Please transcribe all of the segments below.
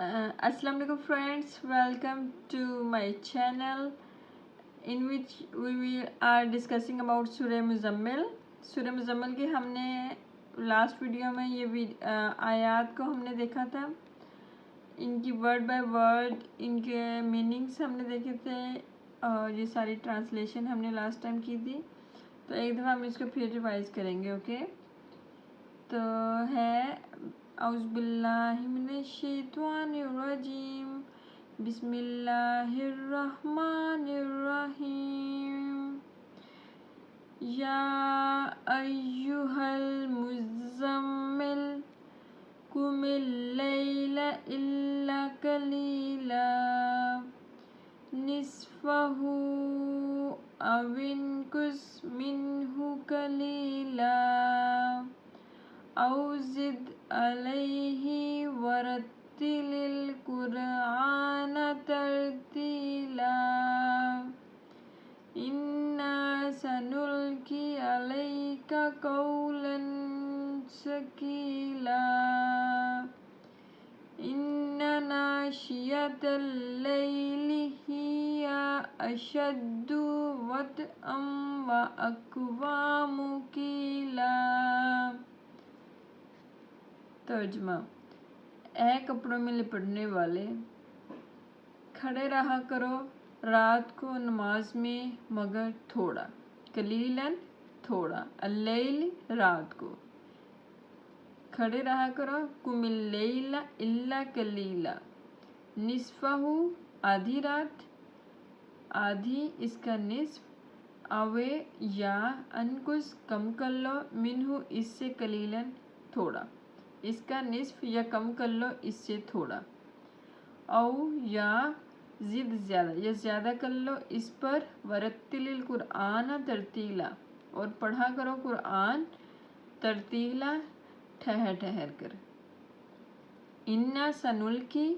Assalamu alaikum friends, welcome to my channel in which we are discussing about Surah Muzammil. Surah Muzammil की हमने last video में ये आयात को हमने देखा था, इनकी वर्ड बाय वर्ड इनके मीनिंग्स हमने देखे थे और ये सारी ट्रांसलेशन हमने लास्ट टाइम की थी। तो एक दफ़ा हम इसको फिर रिवाइज करेंगे। ओके, तो है औज़ुबिल्लाहि मिनश्शैतानिर्रजीम बिस्मिल्लाहिर्रहमानिर्रहीम या अय्युहल मुज़म्मिल कुमिल लैला इल्ला कलीला निस्फ़हु अविनकुस मिन्हु कलीला औ ज़िद अलैहि वरत्तिलिल कुरआन तरतीला इन्ना सनुल्की अलैका कौलन सकीला इन्ना नाशियतल लैलि हिया अशद्दु वतअम व अक़वामु क़ीला। तर्जुमा, ऐ कपड़ों में लिपटने वाले, खड़े रहा करो रात को नमाज में मगर थोड़ा, कलीलन थोड़ा, अल्लैल रात को, खड़े रहा करो, कुमिल लैला इल्ला कलीला, निस्फ़हु आधी रात, आधी इसका निस्फ़, अवे या अनकुस कम कर लो, मिन्हु इससे, कलीलन थोड़ा, इसका निस्फ़ या कम कर लो इससे थोड़ा, औ या ज़िद ज़्यादा या ज़्यादा कर लो इस पर, वरत्तिलिल कुरआन तरतीला और पढ़ा करो कुरआन तरतीला ठहर ठहर कर। इन्ना सनुल की,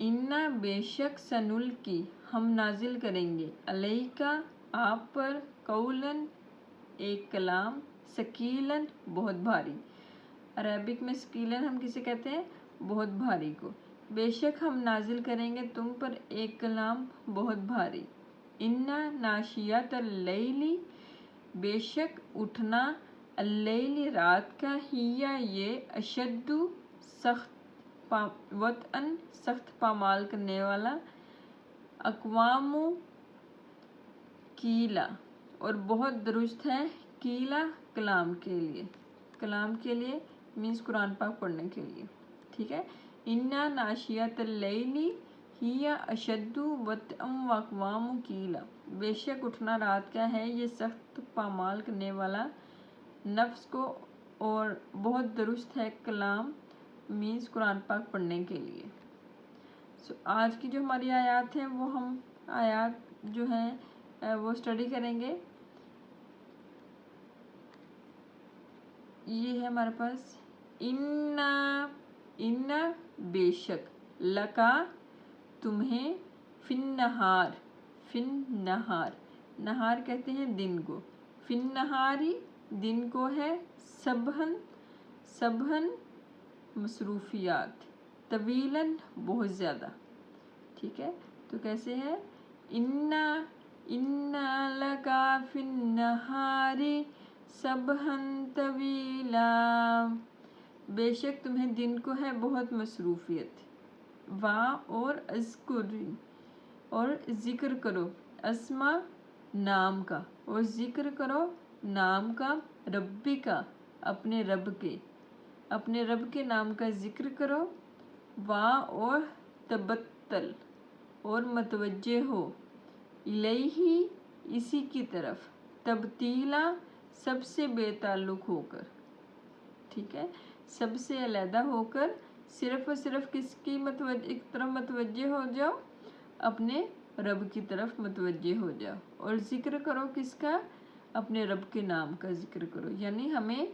इन्ना बेशक सनुल की हम नाजिल करेंगे, अलैका आप पर, कौलन एक कलाम, सकीलन बहुत भारी, अरबिक में सकीलन हम किसे कहते हैं, बहुत भारी को, बेशक हम नाजिल करेंगे तुम पर एक कलाम बहुत भारी। इन्ना नाशियत अल-लैली बेशक उठना, अल-लैली रात का, हिया ये, अशद्दु सख्त, वतअन सख्त पामाल करने वाला, अक़वामु कीला और बहुत दुरुस्त है, कीला कलाम के लिए मीन्स कुरान पाक पढ़ने के लिए। ठीक है, इन्ना नाशियत लैली हिया अशद्दु वतअम व अक़वामु कीला, बेशक उठना रात का है ये सख्त पामाल करने वाला नफ्स को और बहुत दुरुस्त है कलाम मीन्स कुरान पाक पढ़ने के लिए। आज की जो हमारी आयत है वो हम आयत जो है वो स्टडी करेंगे। ये है हमारे पास इन्ना, इन्ना बेशक, लका तुम्हें, फिन नहार, फिन नहार, नहार कहते हैं दिन को, फिन नहारी दिन को है, सबहन, सबहन मसरूफियात, तवीलन बहुत ज़्यादा। ठीक है, तो कैसे है, इन्ना, इन्ना लका फिन नहारी सबहन तवीला, बेशक तुम्हें दिन को है बहुत मसरूफियत, वा और अज़कुरी और ज़िक्र करो, अस्मा नाम का, और ज़िक्र करो नाम का, रब्बी का अपने रब के नाम का ज़िक्र करो, वा और तबत्तल और मतवज्जे हो, इलैही इसी की तरफ, तबतीला सबसे बेताल्लुक़ होकर। ठीक है, सबसे अलहदा होकर, सिर्फ़ और सिर्फ किसकी एक तरफ मतवज्जे हो जाओ, अपने रब की तरफ मतवज्जे हो जाओ, और ज़िक्र करो किसका, अपने रब के नाम का ज़िक्र करो। यानी हमें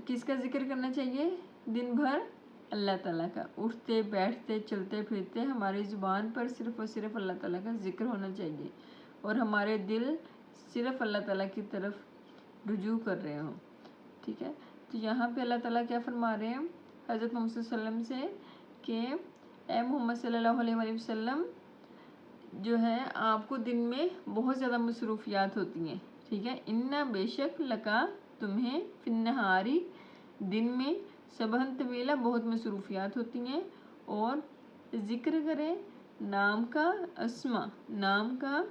किसका ज़िक्र करना चाहिए दिन भर, अल्लाह ताला का, उठते बैठते चलते फिरते हमारी ज़ुबान पर सिर्फ़ और सिर्फ अल्लाह ताला का ज़िक्र होना चाहिए और हमारे दिल सिर्फ़ अल्लाह ताला की तरफ रुजू कर रहे हों। ठीक है, तो यहाँ पे अल्लाह ताला क्या फरमा रहे हैं, حضرت محمد صلی اللہ علیہ وسلم سے کہ اے محمد صلی اللہ علیہ وسلم جو ہے آپ کو دن میں بہت زیادہ مصروفیات ہوتی ہیں، ٹھیک ہے، انا بے شک لکا تمہیں فی النہاری دن میں سبحن طویلا بہت مصروفیات ہوتی ہیں، اور ذکر کریں نام کا، اسما نام کا،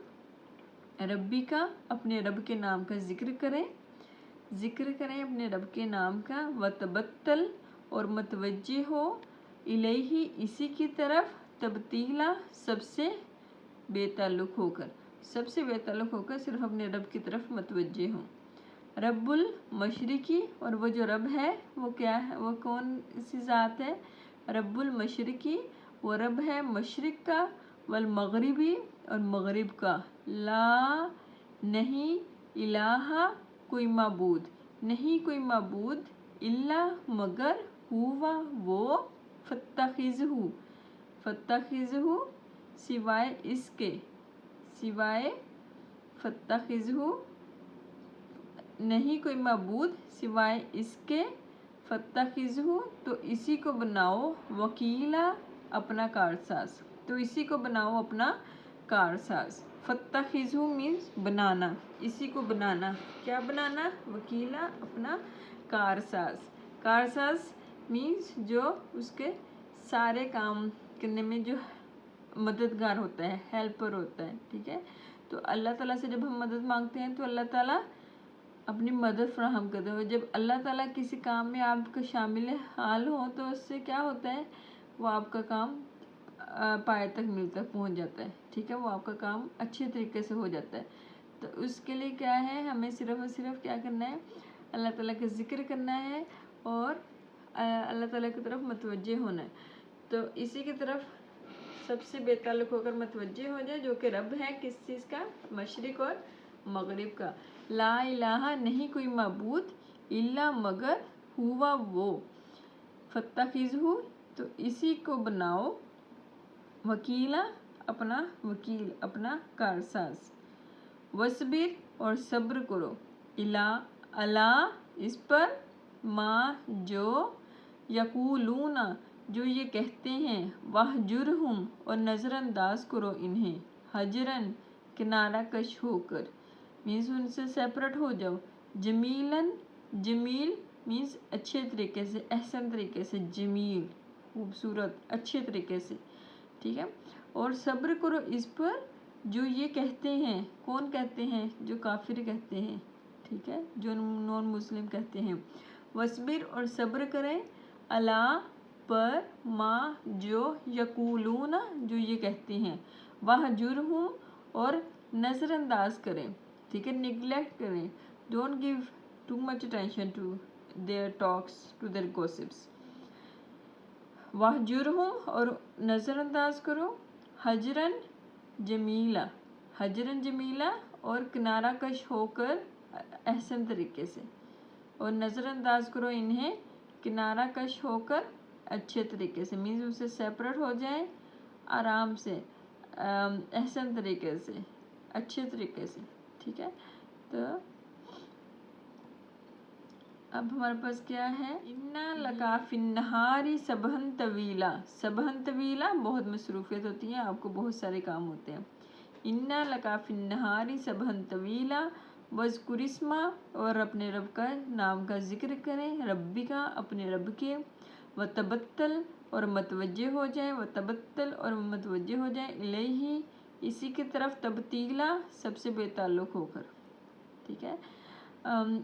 ربی کا اپنے رب کے نام کا ذکر کریں اپنے رب کے نام کا، وتبتل اور متوجہ ہو، الیہ اسی کی طرف، تبتیلا سب سے بے تعلق ہو کر صرف اپنے رب کی طرف متوجہ ہوں۔ رب المشرقی، اور وہ جو رب ہے وہ کیا ہے، وہ کون سی ذات ہے؟ رب المشرقی، وہ رب ہے مشرق کا، والمغربی اور مغرب کا، لا نہیں، الہ کوئی معبود، نہیں کوئی معبود، الا مگر، ہوا وہ، فاتخذہ سوائے اس کے، فاتخذہ نہیں کوئی معبود سوائے اس کے، فاتخذہ تو اسی کو بناؤ، وکیلا اپنا کارساز، فاتخذہ مینس بنانا، اسی کو بنانا، کیا بنانا؟ وکیلا اپنا کارساز مینس جو اس کے سارے کام کرنے میں جو مددگار ہوتا ہے، ہیلپر ہوتا ہے، ٹھیک ہے۔ تو اللہ تعالیٰ سے جب ہم مدد مانگتے ہیں تو اللہ تعالیٰ اپنی مدد فراہم کرتے ہیں، جب اللہ تعالیٰ کسی کام میں آپ کا شامل حال ہو تو اس سے کیا ہوتا ہے، وہ آپ کا کام پائے تک مل تک پہنچ جاتا ہے، ٹھیک ہے، وہ آپ کا کام اچھے طریقے سے ہو جاتا ہے۔ تو اس کے لیے کیا ہے، ہمیں صرف اور صرف کیا کرنا ہے، اللہ تعالیٰ کا ذکر کرنا ہے اور اللہ تعالیٰ کی طرف متوجہ ہونا ہے۔ تو اسی کی طرف سب سے بے تعلق ہو کر متوجہ ہو جائے، جو کہ رب ہے کس چیز کا؟ مشرق اور مغرب کا، لا الہ نہیں کوئی معبود، الا مگر، ہوا وہ، فاتخذہ تو اسی کو بناؤ، وکیلا اپنا وکیل، اپنا کارساز، وصبر اور صبر کرو، الا اس پر، ما جو، یقولون جو یہ کہتے ہیں، واہجرہم اور نظر انداز کرو انہیں، حجرن کنارہ کش ہو کر، مینس ان سے سیپریٹ ہو جاؤ، جمیلن جمیل مینس اچھے طریقے سے، احسن طریقے سے، جمیل خوبصورت اچھے طریقے سے، ٹھیک ہے، اور صبر کرو اس پر جو یہ کہتے ہیں، کون کہتے ہیں؟ جو کافر کہتے ہیں، ٹھیک ہے، جو نون مسلم کہتے ہیں، وصبر اور صبر کریں، الا پر، ما جو، یقولون جو یہ کہتے ہیں، واہجرہم اور نظر انداز کریں، ٹھیک ہے، نیگلیکٹ کریں، don't give too much attention to their talks, to their gossips, واہجرہم اور نظر انداز کرو، حجرن جمیلا اور کنارہ کش ہو کر احسن طریقے سے، اور نظر انداز کرو انہیں کنارہ کش ہو کر اچھے طریقے سے، مینس ان سے سیپریٹ ہو جائیں آرام سے، احسن طریقے سے، اچھے طریقے سے، ٹھیک ہے۔ تو اب ہمارے پاس کیا ہے، انا لکا فی النہاری سبحن طویلا بہت مصروفیت ہوتی ہے، آپ کو بہت سارے کام ہوتے ہیں، انا لکا فی النہاری سبحن طویلا، واذکر اسمہ اور اپنے رب کا نام کا ذکر کریں، ربی کا اپنے رب کے، وتبتل اور متوجہ ہو جائیں، الیہ اسی کی طرف، تبتیلا سب سے بے تعلق ہو کر، ٹھیک ہے،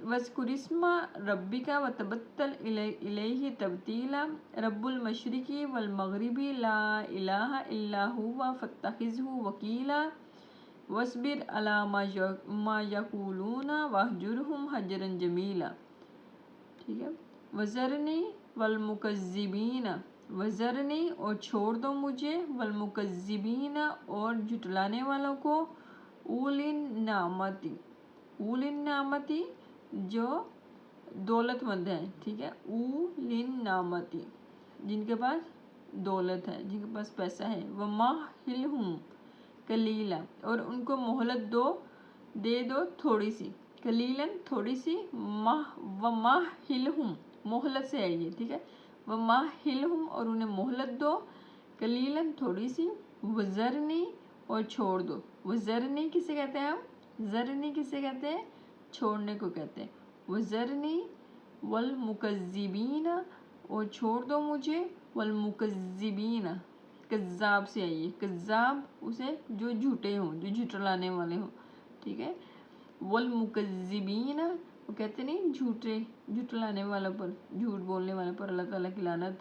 واذکر اسم ربک وتبتل الیہ تبتیلا، رب المشرقی والمغربی، لا الہ الا ہوا فاتخذہ وکیلا، واصبر علی ما یقولون واہجرہم حجرا جمیلا، ٹھیک ہے، وذرنی والمکذبین، وذرنی اور چھوڑ دو مجھے، والمکذبین اور جھٹلانے والوں کو، اولی النعمتی جو دولت مند ہیں، ٹھیک ہے، اولی النعمتی جن کے پاس دولت ہے، جن کے پاس پیسہ ہے، ومہلہم قلیلا اور ان کو مہلت دے دو تھوڑی سی، قلیلاً تھوڑی سی، ومہلہم مہلت سے ہے یہ، ٹھیک ہے، वमाहिलहुम और उन्हें मोहलत दो, कलीलन थोड़ी सी, वज़रनी और छोड़ दो। वज़रनी किसे कहते हैं हम? ज़रनी किसे कहते हैं? छोड़ने को कहते हैं। वज़रनी वल मुकज़्ज़िबीना और छोड़ दो मुझे, वल मुकज़्ज़िबीना कज़्ज़ाब से आई है। कज़्ज़ाब उसे जो झूठे हों, जो झुठलाने वाले हों, ठीक है। वल मुकज़्ज़िबीना वो कहते नहीं झूठे, झुठलाने वालों पर, झूठ बोलने वाले पर अल्लाह ताला की लानत,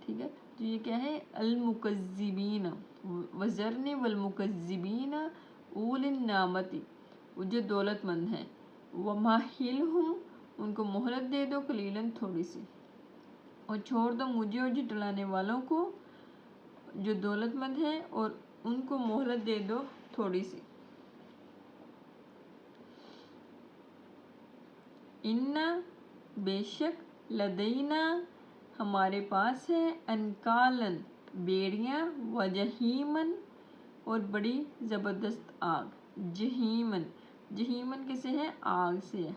ठीक है। तो ये क्या है? अल मुकज़्ज़िबीना वज़रनी वल मुकज़्ज़िबीना उलिन नामती वो जो दौलतमंद हैं, वमाहिलहुम उनको मोहलत दे दो, कलीलन थोड़ी सी, और छोड़ दो मुझे और झुठलाने वालों को जो दौलतमंद हैं, और उनको मोहलत दे दो थोड़ी सी। इन्ना बेशक, लदैना हमारे पास है, अनकालन बेड़ियाँ, व जहीमन और बड़ी ज़बरदस्त आग। जहीमन, जहीमन किसे है? आग से है।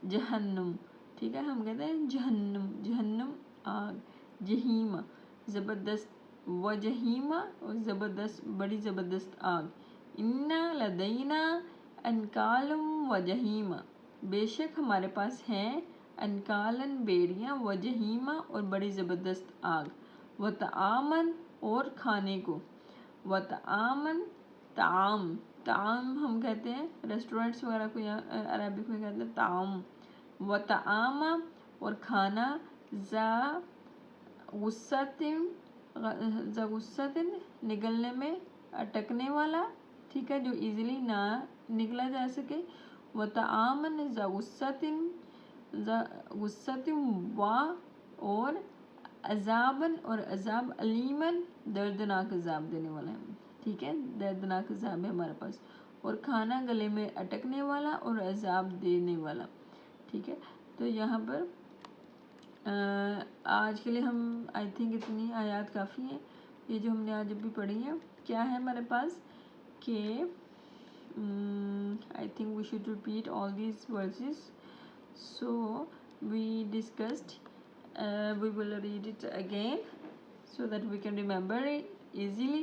जहन्नुम, ठीक है, हम कहते हैं जहन्नुम, जहन्नुम आग। जहीमा ज़बरदस्त, व जहीमा और ज़बरदस्त, बड़ी ज़बरदस्त आग। इन्ना लदैना अनकालम व जहीमा बेशक हमारे पास हैं, अनकालन बेड़ियाँ, व जहीमा और बड़ी ज़बरदस्त आग। व तआमन और खाने को, व तआमन ताम, ताम हम कहते हैं रेस्टोरेंट्स वगैरह को, यहाँ अरबिक में कहते हैं ताम। व तआमा और खाना, ज़ा गुस्सतिन निगलने में अटकने वाला, ठीक है, जो इजीली ना निकला जा सके। व तआमन ज़ा गुस्सतिन वा और अजाबन और अजाब, अलीमन दर्दनाक अजाब देने वाला है, ठीक है, दर्दनाक अजाब है हमारे पास। और खाना गले में अटकने वाला और अजाब देने वाला, ठीक है। तो यहाँ पर आज के लिए हम आई थिंक इतनी आयत काफ़ी है, ये जो हमने आज अभी पढ़ी है। क्या है हमारे पास कि I think we should repeat all these verses. So we discussed, we will read it again so that we can remember it easily.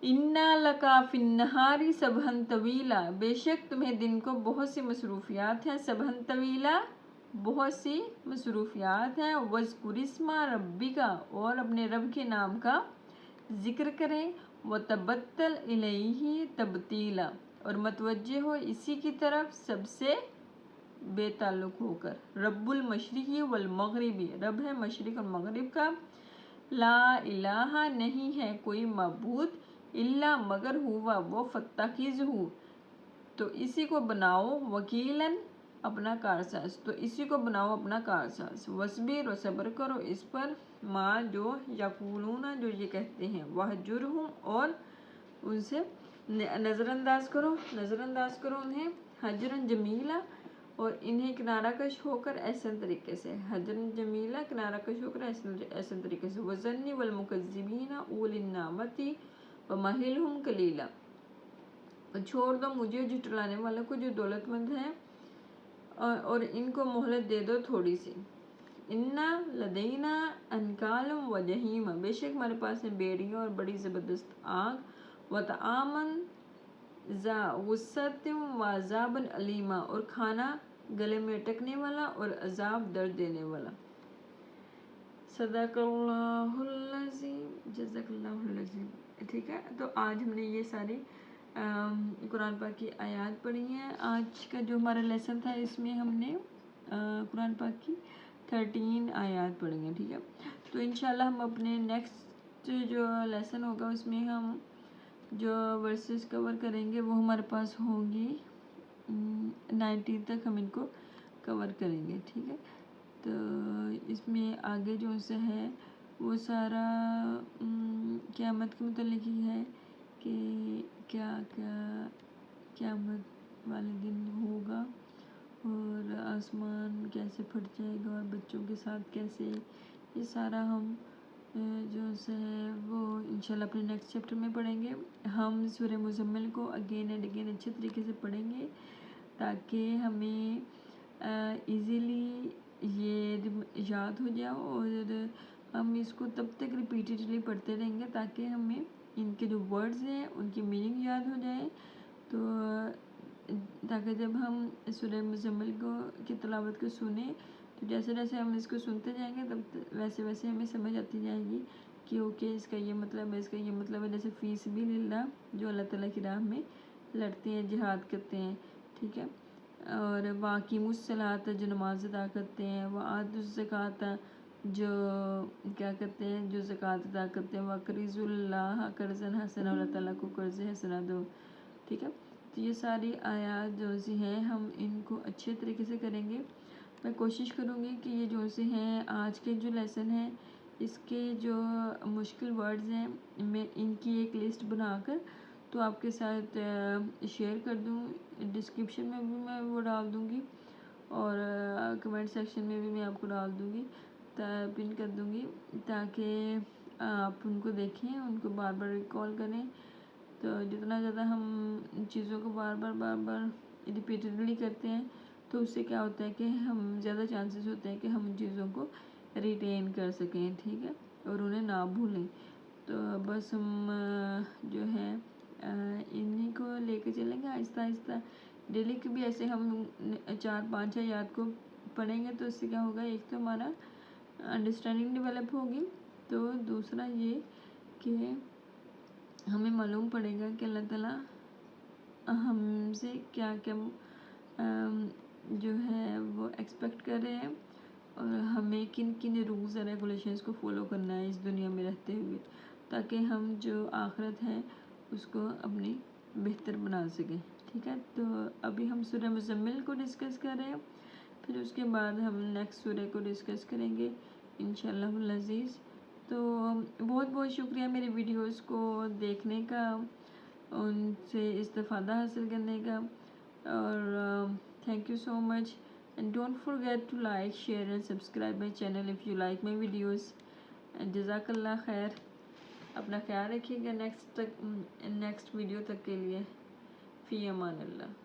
इन्ना लका फिन्नहारी सबहन तवीला बेशक तुम्हें दिन को बहुत सी मसरूफियात हैं। सबहन तवीला बहुत सी मसरूफियात हैं। वज़कुरिस्मा रब्बिका और अपने रब के नाम का ज़िक्र करें। व तबत्तल इलैही तबतीला और मतवज्जे हो इसी की तरफ सबसे बेताल्लुक़ होकर। रब्बुल मशरिक़ी वल मग़रिबी रब है मशरिक़ और मग़रिब का। ला इलाहा नहीं है कोई माबूद इल्ला मगर हुआ वो फत्ताकीज़ हु तो इसी को बनाओ वकीलन अपना कारसाज, तो इसी को बनाओ अपना कारसाज। वस्बीर और सब्र करो इस पर माँ जो यकूलूना जो ये कहते हैं। वह जुर्हुम और उनसे नज़रअंदाज करो उन्हें। हजरन जमीला और इन्हें किनारा कश होकर ऐसे तरीके से। हजरन जमीला किनारा कश होकर ऐसे तरीके से। वज़न्नी वल मुकज़्ज़िबीना उलिन नामती व महिलहुम कलीला छोड़ दो मुझे झुठलाने वालों को जो दौलतमंद हैं और इनको मोहलत दे दो थोड़ी सी। इन्ना लदैना अनकालम व जहीमा बेशक हमारे पास है बेड़ियाँ और बड़ी ज़बरदस्त आग। व तआमन ज़ा गुस्सतिम व अज़ाबन अलीमा और खाना गले में अटकने वाला और अजाब दर्द देने वाला। सदक़ल्लाहुल अज़ीम, जज़ाकल्लाहुल अज़ीम, ठीक है। तो आज हमने ये सारी कुरान पाक की आयत पढ़ी हैं। आज का जो हमारा लेसन था इसमें हमने कुरान पाक की 13 आयत पढ़ी हैं, ठीक है। तो इंशाल्लाह हम अपने नेक्स्ट जो लेसन होगा उसमें हम जो वर्सेस कवर करेंगे वो हमारे पास होंगी 19 तक हम इनको कवर करेंगे, ठीक है। तो इसमें आगे जो से है वो सारा क़यामत के मुतल्लिक़ ही है कि क्या क्या क़यामत वाले दिन होगा और आसमान कैसे फट जाएगा और बच्चों के साथ कैसे, ये सारा हम जो से है वो इंशाल्लाह अपने नेक्स्ट चैप्टर में पढ़ेंगे। हम सूरह मुज़म्मिल को अगेन एंड अगेन अच्छे तरीके से पढ़ेंगे ताकि हमें इजीली یاد ہو جائے اور ہم اس کو تب تک ریپیٹیڈلی پڑھتے رہیں گے تاکہ ہمیں ان کے جو ورڈز ہیں ان کی میننگ یاد ہو جائے، تو تاکہ جب ہم سورہ مزمل کی تلاوت کو سنیں تو جیسے جیسے ہم اس کو سنتے جائیں گے تب ویسے ویسے ہمیں سمجھ آتی جائے گی کہ اوکے اس کا یہ مطلب ہے، اس کا یہ مطلب ہے. جیسے فی سبیل اللہ جو اللہ تعالیٰ کی راہ میں لڑتے ہیں، جہاد کرتے ہیں، ٹھیک ہے. اور واقیم الصلاۃ جو نماز ادا کرتے ہیں، وآتوا الزکوٰۃ جو کیا کرتے ہیں، جو زکوٰۃ ادا کرتے ہیں، وَاقْرِضُوا اللَّهَ قَرْضًا حَسَنًا اللہ تعالیٰ کو قرض حسنہ دو، ٹھیک ہے. تو یہ ساری آیات جو سی ہیں ہم ان کو اچھے طریقے سے کریں گے. میں کوشش کروں گی کہ یہ جو سے ہیں آج کے جو لیسن ہیں اس کے جو مشکل ورڈز ہیں میں ان کی ایک لسٹ بنا کر تو آپ کے ساتھ شیئر کر دوں. ڈسکرپشن میں بھی میں وہ ڈال دوں گی اور کمنٹ سیکشن میں بھی میں آپ کو ڈال دوں گی، پن کر دوں گی تاکہ آپ ان کو دیکھیں، ان کو بار بار ریکال کریں. تو جتنا زیادہ ہم چیزوں کو بار بار ریپیٹیڈلی کرتے ہیں تو اس سے کیا ہوتا ہے کہ ہم زیادہ چانسز ہوتے ہیں کہ ہم ان چیزوں کو ریٹین کر سکیں، ٹھیک ہے، اور انہیں نہ بھولیں. تو بس ہم جو ہے انہی کو لے کے چلیں گے آہستہ آہستہ. ڈیلی کے بھی ایسے ہم 4-5 آیات کو پڑھیں گے تو اس سے کیا ہوگا، ایک تو ہمارا انڈرسٹینڈنگ ڈیولپ ہوگی، تو دوسرا یہ کہ ہمیں معلوم پڑے گا کہ اللہ تعالیٰ ہم سے کیا کیا جو ہے وہ ایکسپیکٹ کر رہے ہیں اور ہمیں کن کن رولز اور ریگولیشنز کو فالو کرنا ہے اس دنیا میں رہتے ہوئے تاکہ ہم جو آخرت ہے اس کو اپنی بہتر بنا سکیں، ٹھیک ہے. تو ابھی ہم سورہ مزمل کو ڈسکس کر رہے ہیں، پھر اس کے بعد ہم نیکسٹ سورہ کو ڈسکس کریں گے انشاءاللہ العزیز. تو بہت بہت شکریہ میری ویڈیوز کو دیکھنے کا، ان سے استفادہ حاصل کرنے کا، اور thank you so much. And don't forget to like, share and subscribe my channel if you like my videos. جزاک اللہ خیر. اپنا خیال رکھیے گا نیکسٹ ویڈیو تک کے لیے. فی امان اللہ.